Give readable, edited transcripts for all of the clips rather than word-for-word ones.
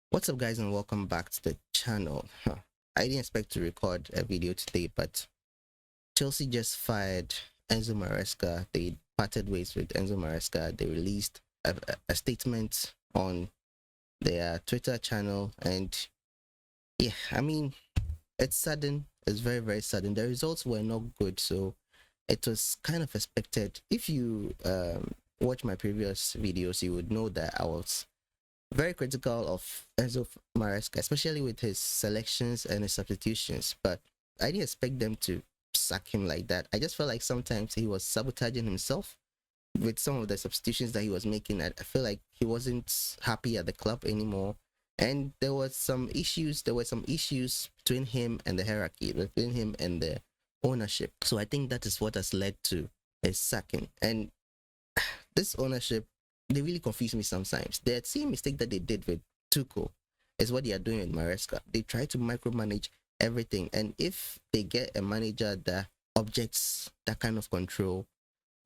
What's up, guys, and welcome back to the channel. I didn't expect to record a video today, but Chelsea just fired Enzo Maresca. They parted ways with Enzo Maresca. They released a statement on their Twitter channel, and yeah, I mean, it's sudden. It's very, very sudden. The results were not good, so it was kind of expected. If you watch my previous videos, you would know that I was very critical of Enzo Maresca, especially with his selections and his substitutions. But I didn't expect them to sack him like that. I just felt like sometimes he was sabotaging himself with some of the substitutions that he was making. I feel like he wasn't happy at the club anymore. And there was some issues. There were some issues between him and the hierarchy, between him and the ownership. So I think that is what has led to his sacking. And this ownership, they really confuse me sometimes. The same mistake that they did with Tuchel is what they are doing with Maresca. They try to micromanage everything, and if they get a manager that objects that kind of control,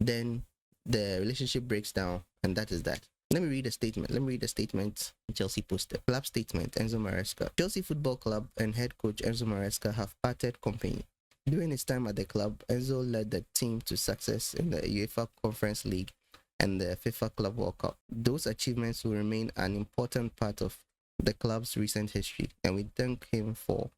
then the relationship breaks down, and that is that. Let me read a statement. Let me read the statement Chelsea posted. Club statement, Enzo Maresca. Chelsea Football Club and head coach Enzo Maresca have parted company. During his time at the club, Enzo led the team to success in the UEFA Conference League and the FIFA Club World Cup. Those achievements will remain an important part of the club's recent history, and we thank him for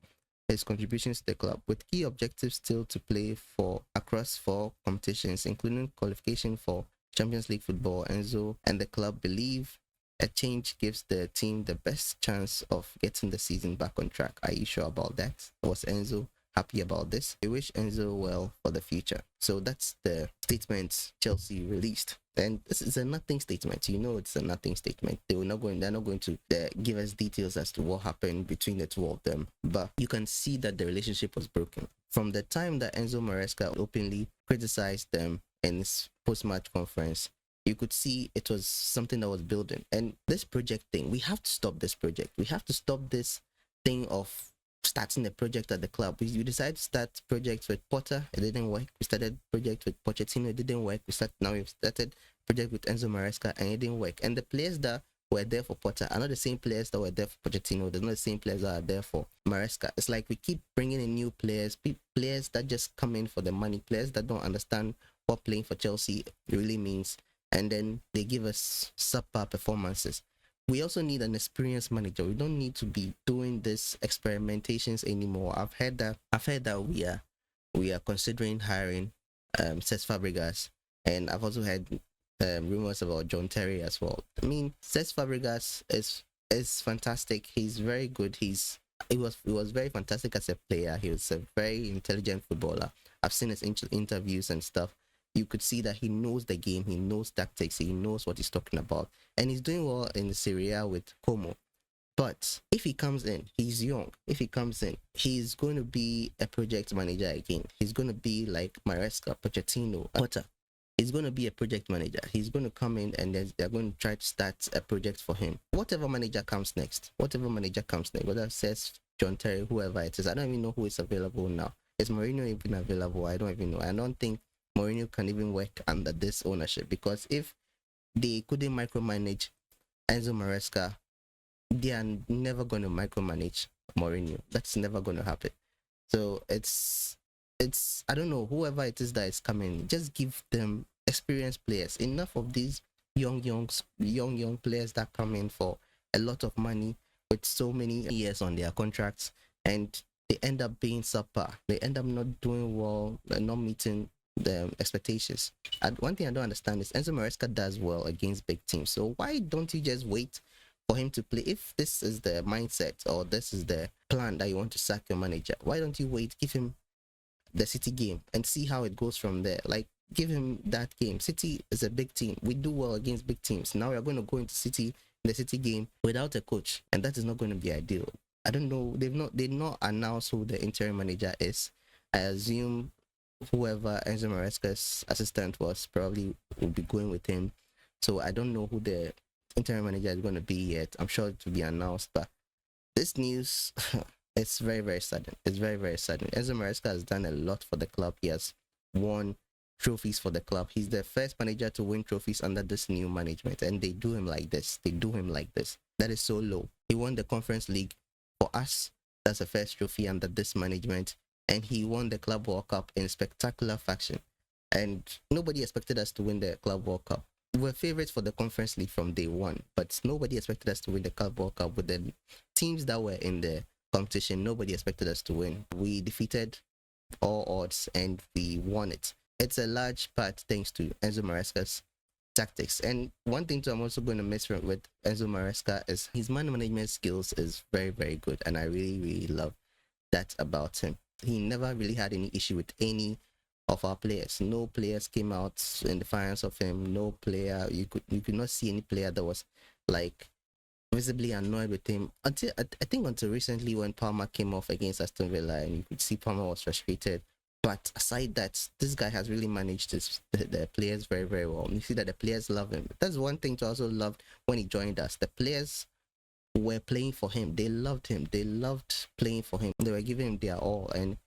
his contributions to the club, with key objectives still to play for across 4 competitions, including qualification for Champions League football. Enzo and the club believe a change gives the team the best chance of getting the season back on track. Are you sure about that? Was Enzo happy about this? We wish Enzo well for the future. So that's the statement Chelsea released. And this is a nothing statement. You know, it's a nothing statement. They're not going to give us details as to what happened between the two of them. But you can see that the relationship was broken. From the time that Enzo Maresca openly criticized them in his post-match conference, you could see it was something that was building. And this project thing, we have to stop this project. We have to stop this thing of starting a project at the club. We decided to start projects with Potter. It didn't work. We started project with Pochettino. It didn't work. Now we've started project with Enzo Maresca, and it didn't work. And the players that were there for Potter are not the same players that were there for Pochettino. They're not the same players that are there for Maresca. It's like we keep bringing in new players, players that just come in for the money, players that don't understand what playing for Chelsea really means, and then they give us subpar performances. We also need an experienced manager. We don't need to be doing this experimentations anymore. I've heard that we are considering hiring Cesc Fabregas, and I've also heard rumors about John Terry as well. I mean, Cesc Fabregas is fantastic. He's very good. He was very fantastic as a player. He was a very intelligent footballer. I've seen his interviews and stuff. You could see that he knows the game, he knows tactics, he knows what he's talking about, and he's doing well in Serie A with Como. But if he comes in, he's young. If he comes in, he's going to be a project manager again. He's going to be like Maresca, Pochettino, Potter. He's going to be a project manager. He's going to come in and they're going to try to start a project for him. Whatever manager comes next, whether it says John Terry, whoever it is, I don't even know who is available now. Is Mourinho even available? I don't even know. I don't think Mourinho can even work under this ownership, because if they couldn't micromanage Enzo Maresca, they are never going to micromanage Mourinho. That's never going to happen. So it's I don't know, whoever it is that is coming, just give them experienced players. Enough of these young players that come in for a lot of money with so many years on their contracts, and they end up being subpar. They end up not doing well, not meeting the expectations. And one thing I don't understand is Enzo Maresca does well against big teams. So why don't you just wait for him to play? If this is the mindset or this is the plan that you want to sack your manager, why don't you wait? Give him the City game and see how it goes from there. Like, give him that game. City is a big team. We do well against big teams. Now we're going to go into the City game without a coach, and that is not going to be ideal. I don't know. They've not announced who the interim manager is. I assume whoever Enzo Maresca's assistant was probably will be going with him. So I don't know who the interim manager is going to be yet. I'm sure it will be announced, but this news, it's very, very sudden. It's very, very sudden. Enzo Maresca has done a lot for the club. He has won trophies for the club. He's the first manager to win trophies under this new management, and they do him like this. They do him like this. That is so low. He won the Conference League for us. That's the first trophy under this management, and he won the Club World Cup in spectacular fashion. And nobody expected us to win the Club World Cup. We were favorites for the Conference League from day one, but nobody expected us to win the Club World Cup with the teams that were in the competition. Nobody expected us to win. We defeated all odds and we won it. It's a large part thanks to Enzo Maresca's tactics. And one thing too, I'm also going to miss with Enzo Maresca is his man management skills is very, very good, and I really, really love that about him. He never really had any issue with any of our players. No players came out in defiance of him. No player, you could not see any player that was like visibly annoyed with him until I think until recently when Palmer came off against Aston Villa, and you could see Palmer was frustrated. But aside that, this guy has really managed the players very, very well. You see that the players love him. That's one thing to also love when he joined us. The players were playing for him. They loved him. They loved playing for him. They were giving him their all. And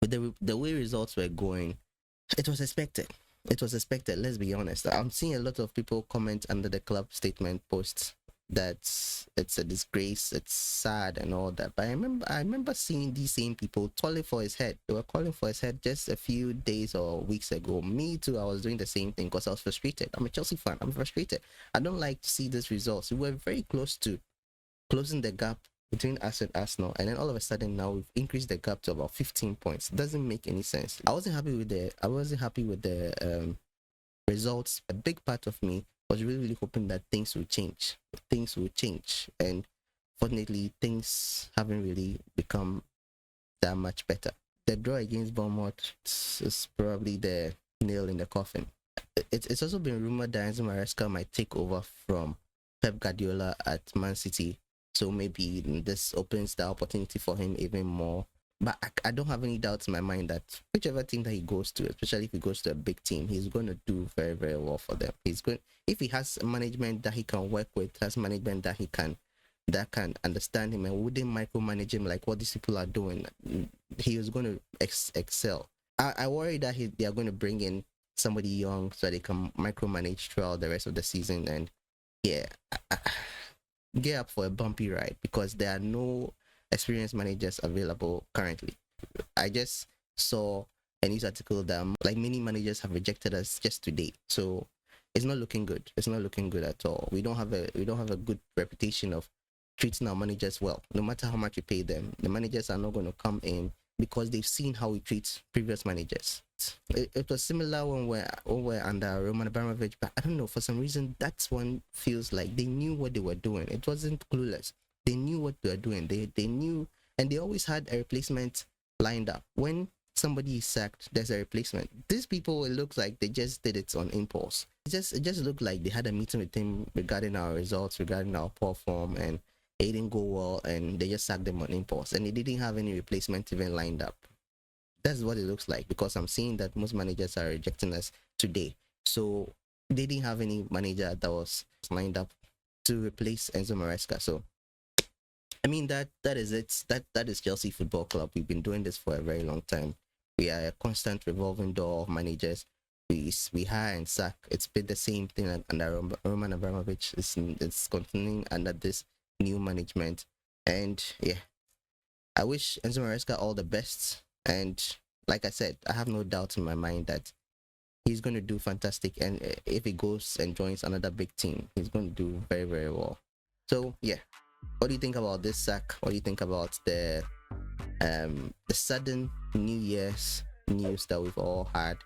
with the way results were going, it was expected. It was expected, let's be honest. I'm seeing a lot of people comment under the club statement posts that it's a disgrace, it's sad and all that. But I remember seeing these same people calling for his head. They were calling for his head just a few days or weeks ago. Me too, I was doing the same thing because I was frustrated. I'm a Chelsea fan. I'm frustrated. I don't like to see these results. We were very close to closing the gap between us and Arsenal, and then all of a sudden now we've increased the gap to about 15 points. It doesn't make any sense. I wasn't happy with the results. A big part of me was really, really hoping that things would change. Things would change. And fortunately, things haven't really become that much better. The draw against Bournemouth is probably the nail in the coffin. It's also been rumored that Enzo Maresca might take over from Pep Guardiola at Man City. So maybe this opens the opportunity for him even more. But I don't have any doubts in my mind that whichever team that he goes to, especially if he goes to a big team, he's going to do very, very well for them. He's going, if he has management that he can work with, has management that that can understand him and wouldn't micromanage him like what these people are doing, he is going to excel. I worry that they are going to bring in somebody young so they can micromanage throughout the rest of the season. And yeah, get up for a bumpy ride because there are no experienced managers available currently. I just saw a news article that like many managers have rejected us just today. So it's not looking good. It's not looking good at all. We don't have a good reputation of treating our managers well. No matter how much we pay them, the managers are not going to come in because they've seen how we treat previous managers. It was similar when we're under Roman Abramovich, but I don't know, for some reason that one feels like they knew what they were doing. It wasn't clueless. They knew what they were doing. They knew, and they always had a replacement lined up. When somebody is sacked, there's a replacement. These people, it looks like they just did it on impulse. It just looked like they had a meeting with him regarding our results, regarding our poor form, and it didn't go well, and they just sacked them on impulse, and they didn't have any replacement even lined up. That's what it looks like, because I'm seeing that most managers are rejecting us today. So they didn't have any manager that was lined up to replace Enzo Maresca. So I mean that is it. That is Chelsea Football Club. We've been doing this for a very long time. We are a constant revolving door of managers. We hire and sack. It's been the same thing under Roman Abramovich. It's continuing under this new management. And yeah, I wish Enzo Maresca all the best. And like I said, I have no doubt in my mind that he's going to do fantastic. And if he goes and joins another big team, he's going to do very, very well. So yeah, what do you think about this sack? What do you think about the sudden New Year's news that we've all had?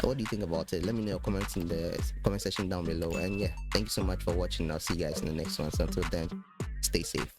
What do you think about it? Let me know your comments in the comment section down below. And yeah, thank you so much for watching. I'll see you guys in the next one. So until then, stay safe.